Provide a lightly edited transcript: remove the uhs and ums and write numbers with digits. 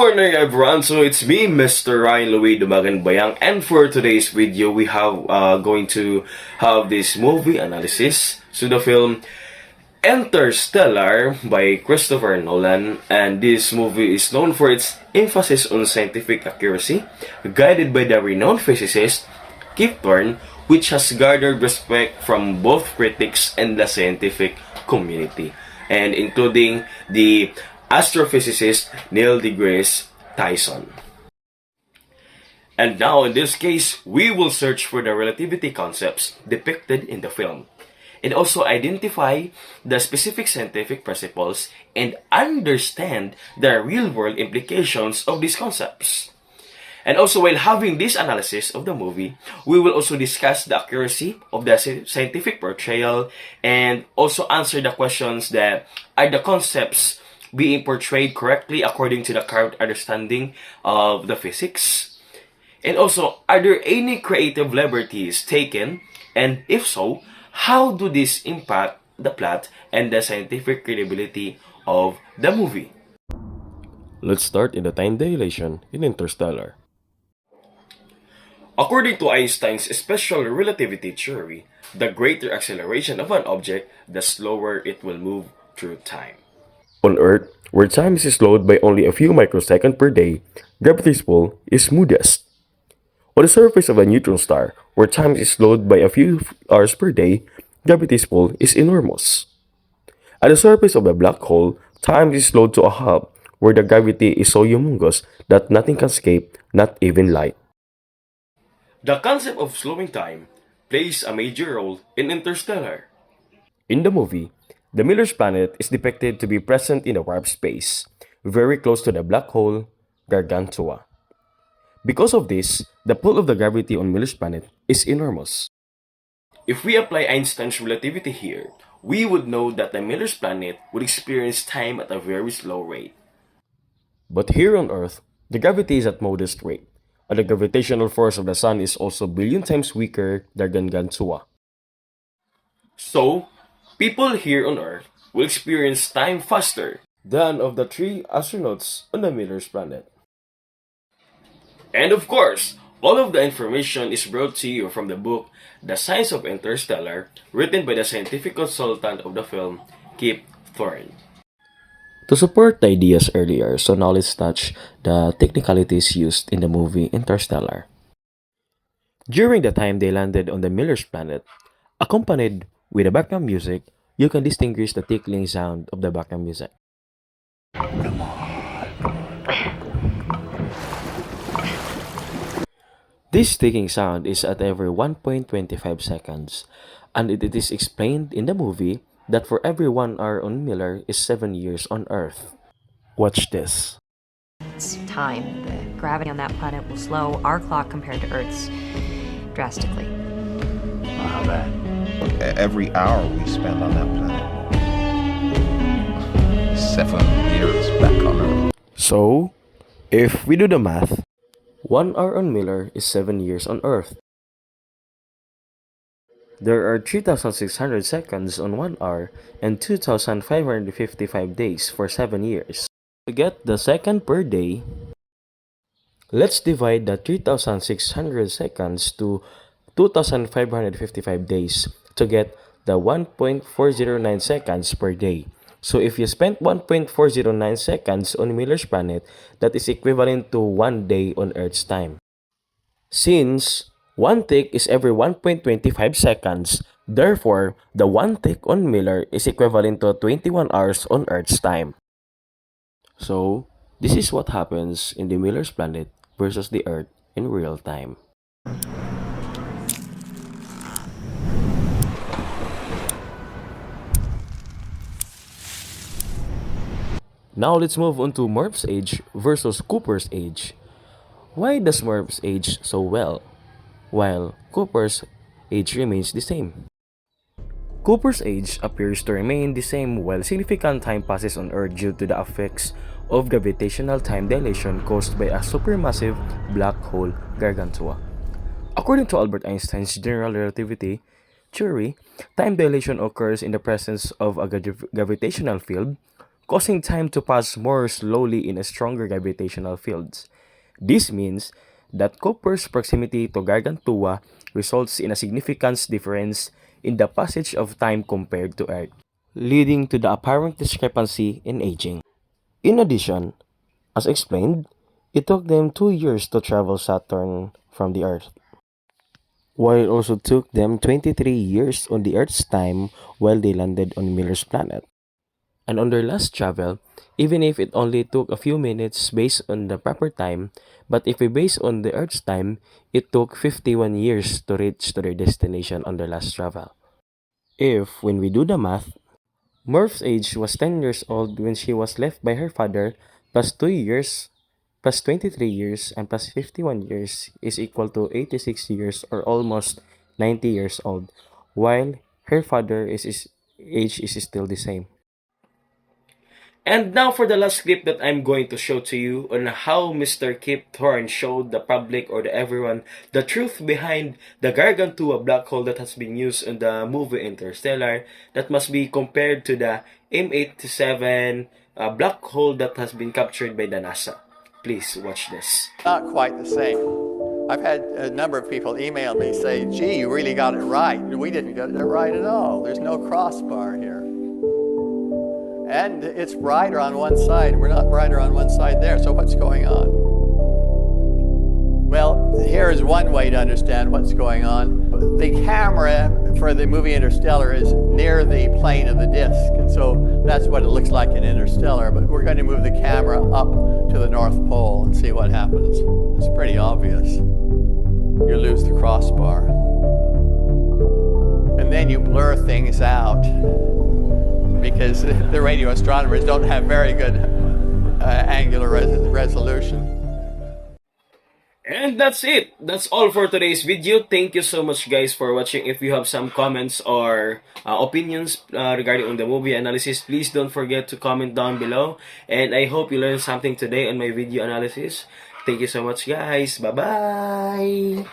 morning everyone, so it's me Mr. Ryan Louis Dumagan Bayang, and for today's video we have going to have this movie analysis to the film Interstellar by Christopher Nolan. And this movie is known for its emphasis on scientific accuracy, guided by the renowned physicist Kip Thorne, which has garnered respect from both critics and the scientific community, and including the astrophysicist Neil deGrasse Tyson. And now in this case, we will search for the relativity concepts depicted in the film, and also identify the specific scientific principles and understand the real-world implications of these concepts. And also, while having this analysis of the movie, we will also discuss the accuracy of the scientific portrayal and also answer the questions that are the concepts being portrayed correctly according to the current understanding of the physics. And also, are there any creative liberties taken? And if so, how do this impact the plot and the scientific credibility of the movie? Let's start in the time dilation in Interstellar. According to Einstein's special relativity theory, the greater acceleration of an object, the slower it will move through time. On Earth, where time is slowed by only a few microseconds per day, gravity's pull is smoothest. On the surface of a neutron star, where time is slowed by a few hours per day, gravity's pull is enormous. At the surface of a black hole, time is slowed to a hub, where the gravity is so humongous that nothing can escape, not even light. The concept of slowing time plays a major role in Interstellar. In the movie, the Miller's planet is depicted to be present in a warp space, very close to the black hole Gargantua. Because of this, the pull of the gravity on Miller's planet is enormous. If we apply Einstein's relativity here, we would know that the Miller's planet would experience time at a very slow rate. But here on Earth, the gravity is at modest rate, and the gravitational force of the Sun is also billion times weaker than Gargantua. So, people here on Earth will experience time faster Than of the 3 astronauts on the Miller's planet. And of course, all of the information is brought to you from the book The Science of Interstellar, written by the scientific consultant of the film, Kip Thorne. To support the ideas earlier, so now let's touch the technicalities used in the movie Interstellar. During the time they landed on the Miller's planet, accompanied with the background music, you can distinguish the tickling sound of the background music. This ticking sound is at every 1.25 seconds, and it is explained in the movie that for every 1 hour on Miller is 7 years on Earth. Watch this. It's time. The gravity on that planet will slow our clock compared to Earth's drastically. How bad? Every hour we spend on that planet. 7 years back on Earth. So, if we do the math, 1 hour on Miller is 7 years on Earth. There are 3,600 seconds on 1 hour and 2,555 days for 7 years. To get the second per day, let's divide the 3,600 seconds to 2,555 days to get the 1.409 seconds per day. So if you spent 1.409 seconds on Miller's planet, that is equivalent to 1 day on Earth's time. Since 1 tick is every 1.25 seconds, therefore, the 1 tick on Miller is equivalent to 21 hours on Earth's time. So, this is what happens in the Miller's planet versus the Earth in real time. Now let's move on to Murph's age versus Cooper's age. Why does Murph's age so well, while Cooper's age remains the same? Cooper's age appears to remain the same while significant time passes on Earth due to the effects of gravitational time dilation caused by a supermassive black hole Gargantua. According to Albert Einstein's general relativity theory, time dilation occurs in the presence of a gravitational field causing time to pass more slowly in a stronger gravitational fields. This means that Cooper's proximity to Gargantua results in a significant difference in the passage of time compared to Earth, leading to the apparent discrepancy in aging. In addition, as explained, it took them 2 years to travel Saturn from the Earth, while it also took them 23 years on the Earth's time while they landed on Miller's planet. And on their last travel, even if it only took a few minutes based on the proper time, but if we base on the Earth's time, it took 51 years to reach to their destination on their last travel. If, when we do the math, Murph's age was 10 years old when she was left by her father, plus 2 years, plus 23 years, and plus 51 years is equal to 86 years or almost 90 years old, while her father's age is still the same. And now for the last clip that I'm going to show to you on how Mr. Kip Thorne showed the public or the everyone the truth behind the Gargantua black hole that has been used in the movie Interstellar that must be compared to the M87 black hole that has been captured by the NASA. Please watch this. Not quite the same. I've had a number of people email me say, gee, you really got it right. We didn't get it right at all. There's no crossbar here. And it's brighter on one side. We're not brighter on one side there. So what's going on? Well, here is one way to understand what's going on. The camera for the movie Interstellar is near the plane of the disk. And so that's what it looks like in Interstellar. But we're going to move the camera up to the North Pole and see what happens. It's pretty obvious. You lose the crossbar. And then you blur things out, because the radio astronomers don't have very good angular resolution. And that's it. That's all for today's video. Thank you so much guys for watching. If you have some comments or opinions regarding on the movie analysis, please don't forget to comment down below. And I hope you learned something today on my video analysis. Thank you so much guys. Bye-bye.